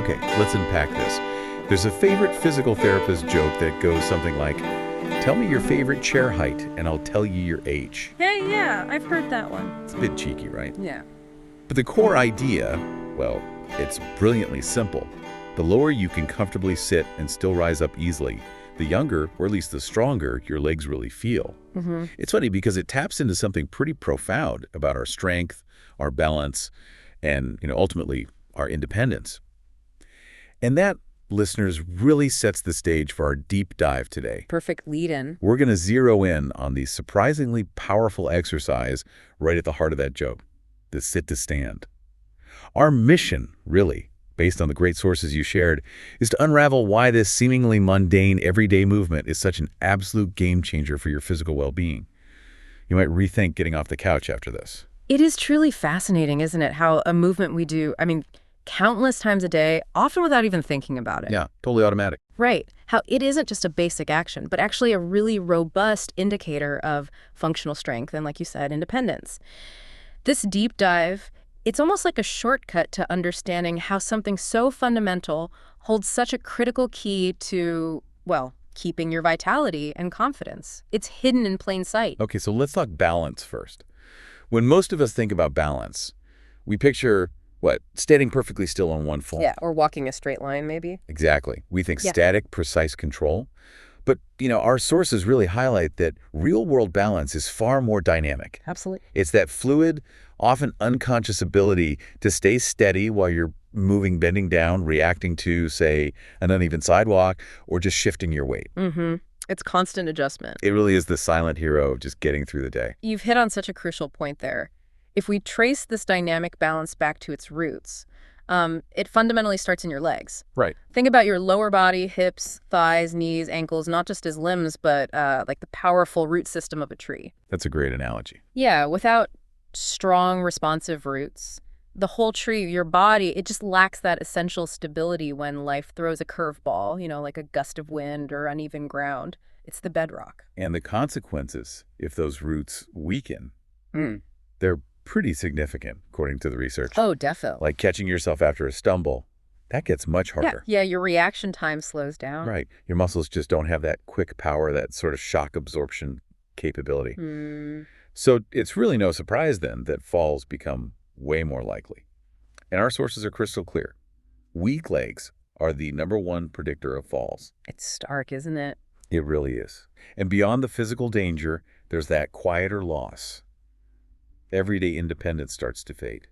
Okay, let's unpack this. There's a favorite physical therapist joke that goes something like, tell me your favorite chair height and I'll tell you your age. Hey, yeah, I've heard that one. It's a bit cheeky, right? Yeah. But the core idea, well, it's brilliantly simple. The lower you can comfortably sit and still rise up easily, the younger, or at least the stronger, your legs really feel. It's funny because it taps into something pretty profound about our strength, our balance, and ultimately our independence. And that, listeners, really sets the stage for our deep dive today. Perfect lead-in. We're going to zero in on the surprisingly powerful exercise right at the heart of that joke, the sit to stand. Our mission, really, based on the great sources you shared, is to unravel why this seemingly mundane everyday movement is such an absolute game changer for your physical well-being. You might rethink getting off the couch after this. It is truly fascinating, isn't it, how a movement we do, countless times a day, often without even thinking about it. Yeah, totally automatic. Right. How it isn't just a basic action, but actually a really robust indicator of functional strength and, like you said, independence. This deep dive, it's almost like a shortcut to understanding how something so fundamental holds such a critical key to, well, keeping your vitality and confidence. It's hidden in plain sight. Okay, so let's talk balance first. When most of us think about balance, we picture, standing perfectly still on one foot. Yeah, or walking a straight line, maybe. Exactly. We think static, precise control. But, our sources really highlight that real-world balance is far more dynamic. Absolutely. It's that fluid, often unconscious ability to stay steady while you're moving, bending down, reacting to, say, an uneven sidewalk, or just shifting your weight. It's constant adjustment. It really is the silent hero of just getting through the day. You've hit on such a crucial point there. If we trace this dynamic balance back to its roots, it fundamentally starts in your legs. Right. Think about your lower body, hips, thighs, knees, ankles, not just as limbs, but like the powerful root system of a tree. That's a great analogy. Yeah, without strong, responsive roots, the whole tree, your body, it just lacks that essential stability when life throws a curveball, like a gust of wind or uneven ground. It's the bedrock. And the consequences, if those roots weaken, they're pretty significant, according to the research. Oh, definitely. Like catching yourself after a stumble, that gets much harder. Yeah, your reaction time slows down. Right. Your muscles just don't have that quick power, that sort of shock absorption capability. So it's really no surprise then that falls become way more likely. And our sources are crystal clear. Weak legs are the #1 predictor of falls. It's stark, isn't it? It really is. And beyond the physical danger, there's that quieter loss. Everyday independence starts to fade.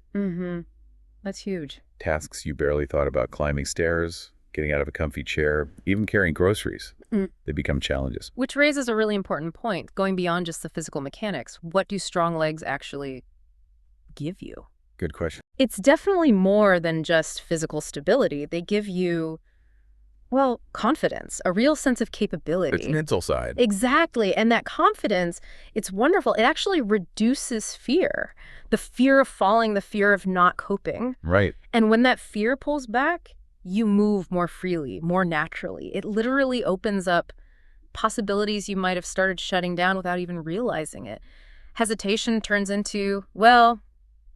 That's huge. Tasks you barely thought about, climbing stairs, getting out of a comfy chair, even carrying groceries, they become challenges. Which raises a really important point, going beyond just the physical mechanics. What do strong legs actually give you? Good question. It's definitely more than just physical stability. They give you, well, confidence, a real sense of capability. It's mental side. Exactly. And that confidence, it's wonderful. It actually reduces fear. The fear of falling, the fear of not coping. Right. And when that fear pulls back, you move more freely, more naturally. It literally opens up possibilities you might have started shutting down without even realizing it. Hesitation turns into, well,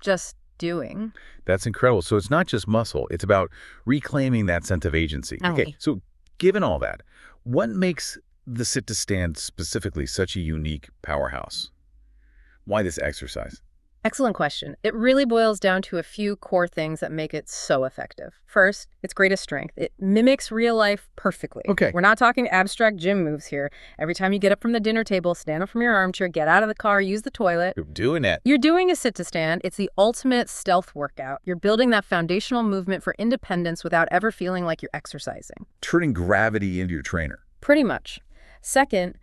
just doing. That's incredible. So it's not just muscle. It's about reclaiming that sense of agency. Okay, so given all that, what makes the sit to stand specifically such a unique powerhouse? Why this exercise? Excellent question. It really boils down to a few core things that make it so effective. First, its greatest strength. It mimics real life perfectly. Okay. We're not talking abstract gym moves here. Every time you get up from the dinner table, stand up from your armchair, get out of the car, use the toilet. You're doing it. You're doing a sit to stand. It's the ultimate stealth workout. You're building that foundational movement for independence without ever feeling like you're exercising. Turning gravity into your trainer. Pretty much. Second,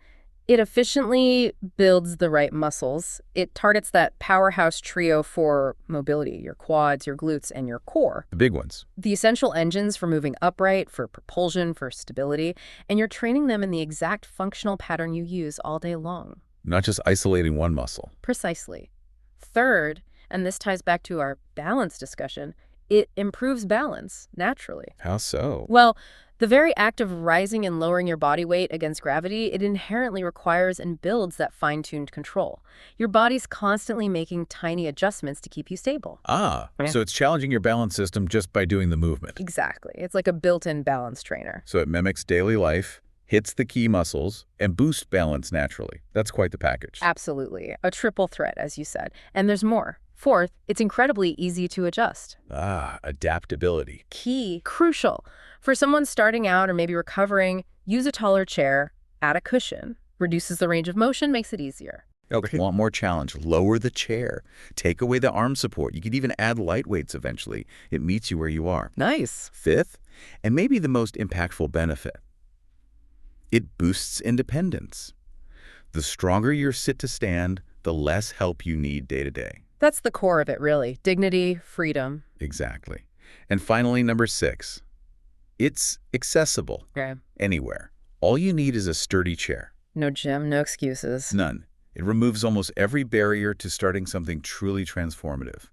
it efficiently builds the right muscles. It targets that powerhouse trio for mobility, your quads, your glutes, and your core. The big ones. The essential engines for moving upright, for propulsion, for stability, and you're training them in the exact functional pattern you use all day long. Not just isolating one muscle. Precisely. Third, and this ties back to our balance discussion, it improves balance naturally. How so? Well, the very act of rising and lowering your body weight against gravity, it inherently requires and builds that fine-tuned control. Your body's constantly making tiny adjustments to keep you stable. Ah, Yeah. so it's challenging your balance system just by doing the movement. Exactly. It's like a built-in balance trainer. So it mimics daily life, hits the key muscles, and boosts balance naturally. That's quite the package. Absolutely. A triple threat, as you said. And there's more. Fourth, it's incredibly easy to adjust. Ah, adaptability. Key, crucial. For someone starting out or maybe recovering, use a taller chair, add a cushion. Reduces the range of motion, makes it easier. Okay. Want more challenge? Lower the chair. Take away the arm support. You could even add light weights eventually. It meets you where you are. Nice. Fifth, and maybe the most impactful benefit, it boosts independence. The stronger your sit to stand, the less help you need day to day. That's the core of it, really. Dignity, freedom. Exactly. And finally, number 6, it's accessible Okay. anywhere. All you need is a sturdy chair. No gym, no excuses. None. It removes almost every barrier to starting something truly transformative.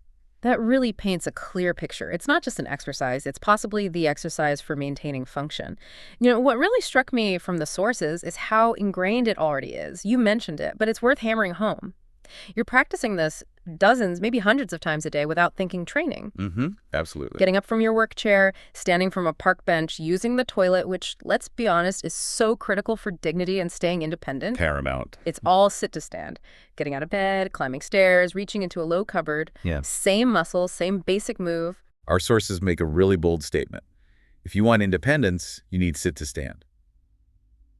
That really paints a clear picture. It's not just an exercise, it's possibly the exercise for maintaining function. What really struck me from the sources is how ingrained it already is. You mentioned it, but it's worth hammering home. You're practicing this dozens, maybe hundreds of times a day without thinking training. Absolutely. Getting up from your work chair, standing from a park bench, using the toilet, which, let's be honest, is so critical for dignity and staying independent. Paramount. It's all sit to stand. Getting out of bed, climbing stairs, reaching into a low cupboard. Yeah. Same muscle, same basic move. Our sources make a really bold statement. If you want independence, you need sit to stand.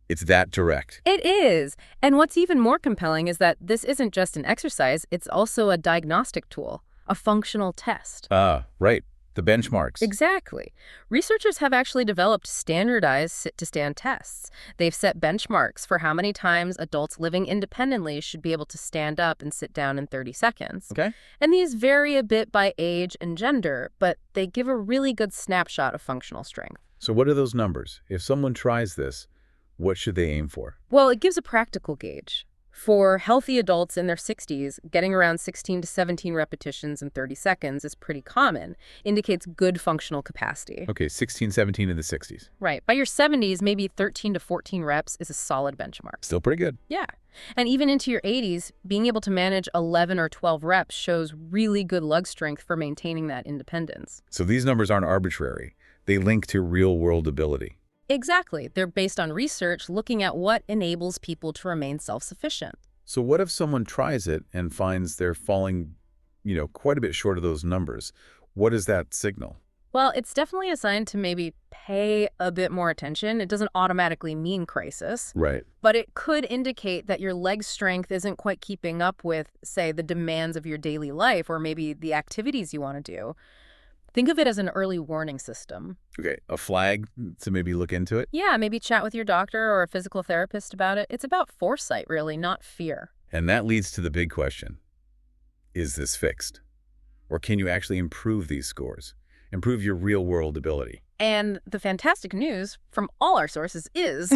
It's that direct. It is. And what's even more compelling is that this isn't just an exercise, it's also a diagnostic tool, a functional test. Ah, right. The benchmarks. Exactly. Researchers have actually developed standardized sit-to-stand tests. They've set benchmarks for how many times adults living independently should be able to stand up and sit down in 30 seconds. Okay. And these vary a bit by age and gender, but they give a really good snapshot of functional strength. So what are those numbers? If someone tries this, what should they aim for? Well, it gives a practical gauge. For healthy adults in their 60s, getting around 16 to 17 repetitions in 30 seconds is pretty common, indicates good functional capacity. Okay, 16, 17 in the 60s. Right. By your 70s, maybe 13 to 14 reps is a solid benchmark. Still pretty good. Yeah. And even into your 80s, being able to manage 11 or 12 reps shows really good lug strength for maintaining that independence. So these numbers aren't arbitrary. They link to real-world ability. Exactly. They're based on research looking at what enables people to remain self-sufficient. So what if someone tries it and finds they're falling, quite a bit short of those numbers? What does that signal? Well, it's definitely a sign to maybe pay a bit more attention. It doesn't automatically mean crisis, Right. but it could indicate that your leg strength isn't quite keeping up with, say, the demands of your daily life or maybe the activities you want to do. Think of it as an early warning system. Okay, a flag to maybe look into it? Yeah, maybe chat with your doctor or a physical therapist about it. It's about foresight, really, not fear. And that leads to the big question. Is this fixed? Or can you actually improve these scores? Improve your real-world ability? And the fantastic news from all our sources is,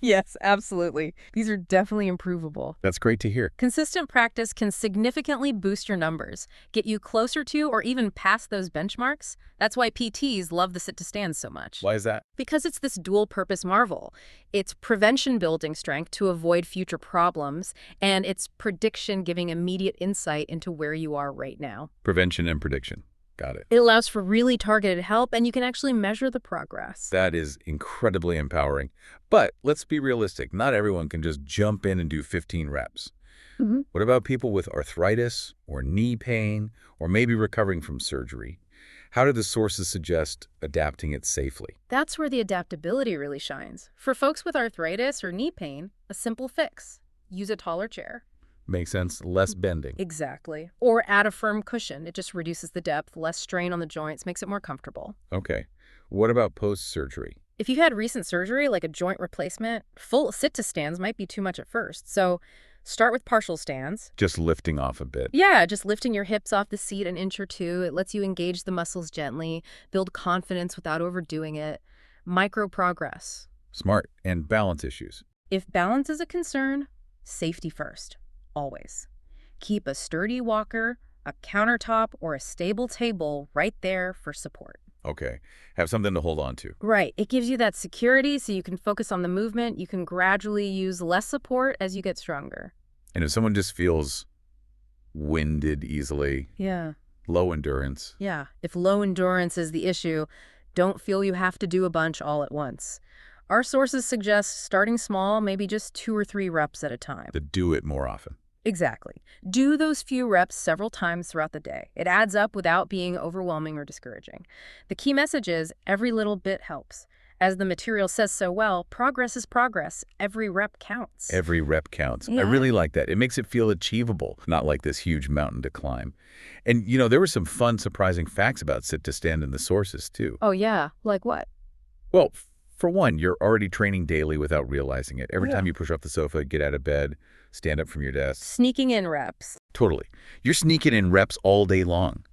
yes, absolutely. These are definitely improvable. That's great to hear. Consistent practice can significantly boost your numbers, get you closer to or even past those benchmarks. That's why PTs love the sit-to-stand so much. Why is that? Because it's this dual-purpose marvel. It's prevention building strength to avoid future problems, and it's prediction giving immediate insight into where you are right now. Prevention and prediction. Got it. It allows for really targeted help, and you can actually measure the progress. That is incredibly empowering. But let's be realistic. Not everyone can just jump in and do 15 reps. What about people with arthritis or knee pain or maybe recovering from surgery? How do the sources suggest adapting it safely? That's where the adaptability really shines. For folks with arthritis or knee pain, a simple fix. Use a taller chair. Makes sense. Less bending. Exactly. Or add a firm cushion. It just reduces the depth, less strain on the joints, makes it more comfortable. Okay. What about post-surgery? If you've had recent surgery, like a joint replacement, full sit-to-stands might be too much at first. So start with partial stands. Just lifting off a bit. Yeah, just lifting your hips off the seat an inch or two. It lets you engage the muscles gently, build confidence without overdoing it. Micro progress. Smart. And balance issues. If balance is a concern, safety first. Always. Keep a sturdy walker, a countertop, or a stable table right there for support. Okay. Have something to hold on to. Right. It gives you that security so you can focus on the movement. You can gradually use less support as you get stronger. And if someone just feels winded easily, Yeah. low endurance. Yeah. If low endurance is the issue, don't feel you have to do a bunch all at once. Our sources suggest starting small, maybe just 2 or 3 reps at a time. To do it more often. Exactly. Do those few reps several times throughout the day. It adds up without being overwhelming or discouraging. The key message is every little bit helps. As the material says so well, progress is progress. Every rep counts. Every rep counts. Yeah. I really like that. It makes it feel achievable, not like this huge mountain to climb. And, there were some fun, surprising facts about sit to stand in the sources, too. Oh, yeah. Like what? Well, for one, you're already training daily without realizing it. Every Yeah. time you push off the sofa, get out of bed, stand up from your desk. Sneaking in reps. Totally. You're sneaking in reps all day long.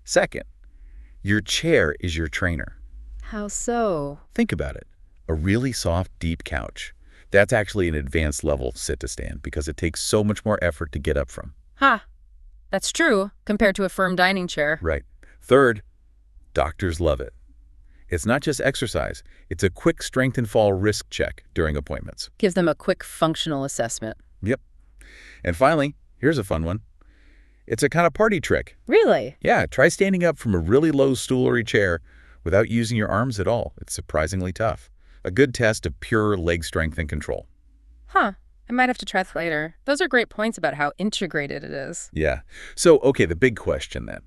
Second, your chair is your trainer. How so? Think about it. A really soft, deep couch. That's actually an advanced level sit to stand because it takes so much more effort to get up from. That's true, compared to a firm dining chair. Right. Third, doctors love it. It's not just exercise. It's a quick strength and fall risk check during appointments. Give them a quick functional assessment. Yep. And finally, here's a fun one. It's a kind of party trick. Really? Yeah, try standing up from a really low stool or chair without using your arms at all. It's surprisingly tough. A good test of pure leg strength and control. I might have to try that later. Those are great points about how integrated it is. Yeah. So, okay, the big question then.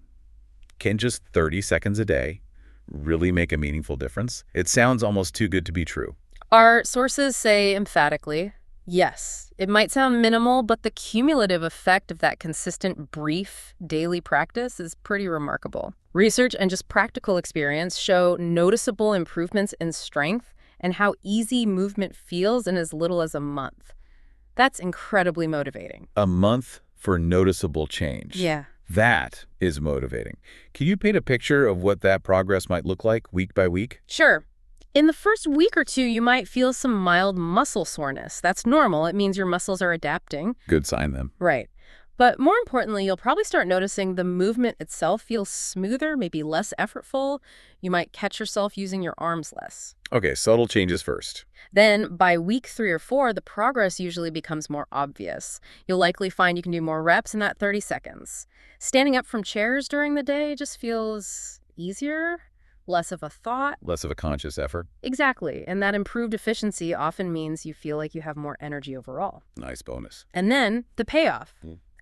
Can just 30 seconds a day really make a meaningful difference? It sounds almost too good to be true. Our sources say emphatically, yes. It might sound minimal, but the cumulative effect of that consistent, brief, daily practice is pretty remarkable. Research and just practical experience show noticeable improvements in strength and how easy movement feels in as little as a month. That's incredibly motivating. A month for noticeable change. Yeah. That is motivating. Can you paint a picture of what that progress might look like week by week? Sure. In the first week or 2, you might feel some mild muscle soreness. That's normal. It means your muscles are adapting. Good sign then. Right. But more importantly, you'll probably start noticing the movement itself feels smoother, maybe less effortful. You might catch yourself using your arms less. Okay, subtle changes first. Then by week 3 or 4, the progress usually becomes more obvious. You'll likely find you can do more reps in that 30 seconds. Standing up from chairs during the day just feels easier, less of a thought. Less of a conscious effort. Exactly. And that improved efficiency often means you feel like you have more energy overall. Nice bonus. And then the payoff.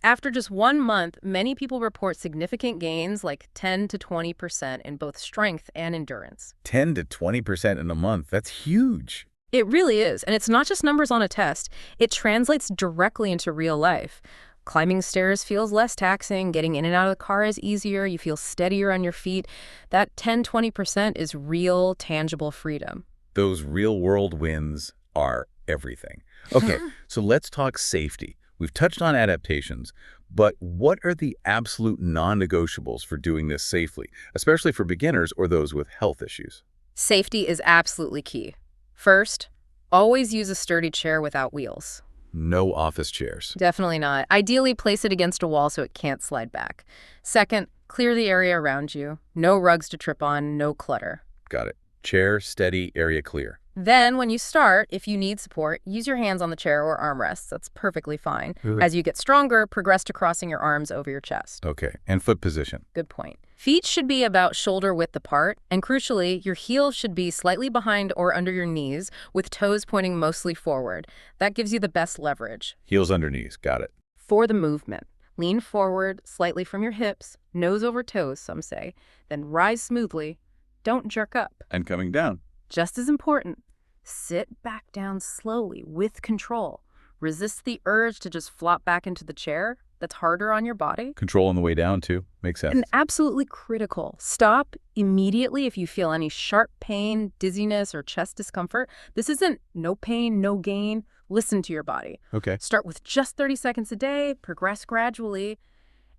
After just 1 month, many people report significant gains like 10 to 20% in both strength and endurance. 10 to 20% in a month. That's huge. It really is. And it's not just numbers on a test. It translates directly into real life. Climbing stairs feels less taxing. Getting in and out of the car is easier. You feel steadier on your feet. That 10-20% is real, tangible freedom. Those real-world wins are everything. Okay, so let's talk safety. We've touched on adaptations, but what are the absolute non-negotiables for doing this safely, especially for beginners or those with health issues? Safety is absolutely key. First, always use a sturdy chair without wheels. No office chairs. Definitely not. Ideally, place it against a wall so it can't slide back. Second, clear the area around you. No rugs to trip on, no clutter. Got it. Chair, steady, area clear. Then, when you start, if you need support, use your hands on the chair or armrests. That's perfectly fine. As you get stronger, progress to crossing your arms over your chest. Okay, and foot position. Good point. Feet should be about shoulder width apart, and crucially, your heels should be slightly behind or under your knees, with toes pointing mostly forward. That gives you the best leverage. Heels under knees. Got it. For the movement, lean forward slightly from your hips, nose over toes, some say, then rise smoothly. Don't jerk up. And coming down. Just as important, sit back down slowly with control. Resist the urge to just flop back into the chair. That's harder on your body. Control on the way down, too. Makes sense. And absolutely critical. Stop immediately if you feel any sharp pain, dizziness, or chest discomfort. This isn't no pain, no gain. Listen to your body. Okay. Start with just 30 seconds a day. Progress gradually.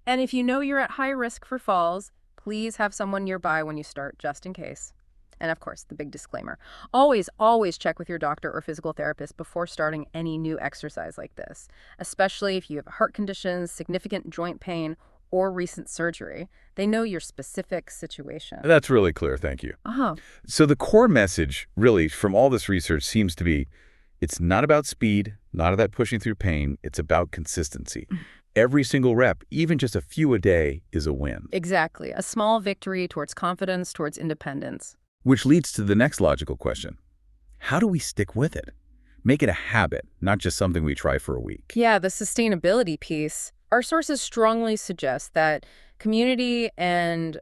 And if you know you're at high risk for falls, please have someone nearby when you start, just in case. And of course, the big disclaimer. Always, always check with your doctor or physical therapist before starting any new exercise like this, especially if you have heart conditions, significant joint pain, or recent surgery. They know your specific situation. That's really clear, thank you. Uh-huh. So the core message, really, from all this research seems to be, it's not about speed, not about pushing through pain, it's about consistency. Every single rep, even just a few a day, is a win. Exactly. A small victory towards confidence, towards independence. Which leads to the next logical question. How do we stick with it? Make it a habit, not just something we try for a week. Yeah, the sustainability piece. Our sources strongly suggest that community and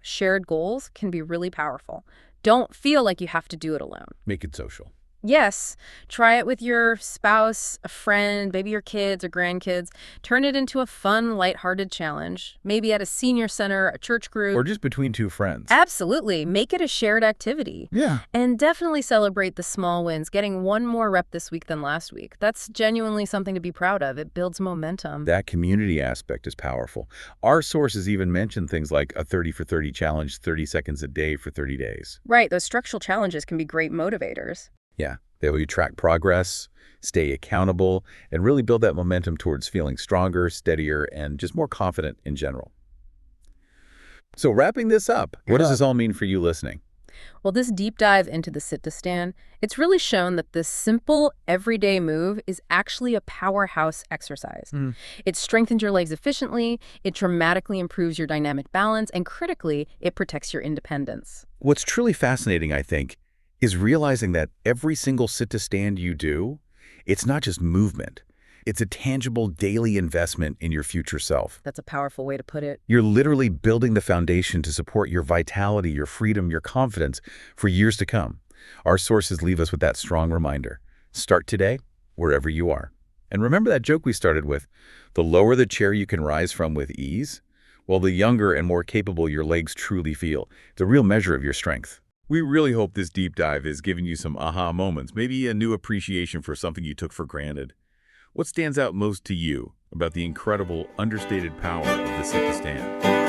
shared goals can be really powerful. Don't feel like you have to do it alone. Make it social. Yes, try it with your spouse, a friend, maybe your kids or grandkids. Turn it into a fun, lighthearted challenge, maybe at a senior center, a church group. Or just between two friends. Absolutely. Make it a shared activity. Yeah. And definitely celebrate the small wins, getting one more rep this week than last week. That's genuinely something to be proud of. It builds momentum. That community aspect is powerful. Our sources even mention things like a 30 for 30 challenge, 30 seconds a day for 30 days. Right, those structural challenges can be great motivators. Yeah, they will track progress, stay accountable, and really build that momentum towards feeling stronger, steadier, and just more confident in general. So wrapping this up, what does this all mean for you listening? Well, this deep dive into the sit-to-stand, it's really shown that this simple, everyday move is actually a powerhouse exercise. It strengthens your legs efficiently, it dramatically improves your dynamic balance, and critically, it protects your independence. What's truly fascinating, I think, is realizing that every single sit-to-stand you do, it's not just movement. It's a tangible daily investment in your future self. That's a powerful way to put it. You're literally building the foundation to support your vitality, your freedom, your confidence for years to come. Our sources leave us with that strong reminder. Start today, wherever you are. And remember that joke we started with, the lower the chair you can rise from with ease, well, the younger and more capable your legs truly feel. It's a real measure of your strength. We really hope this deep dive has given you some aha moments, maybe a new appreciation for something you took for granted. What stands out most to you about the incredible, understated power of the sit-to-stand?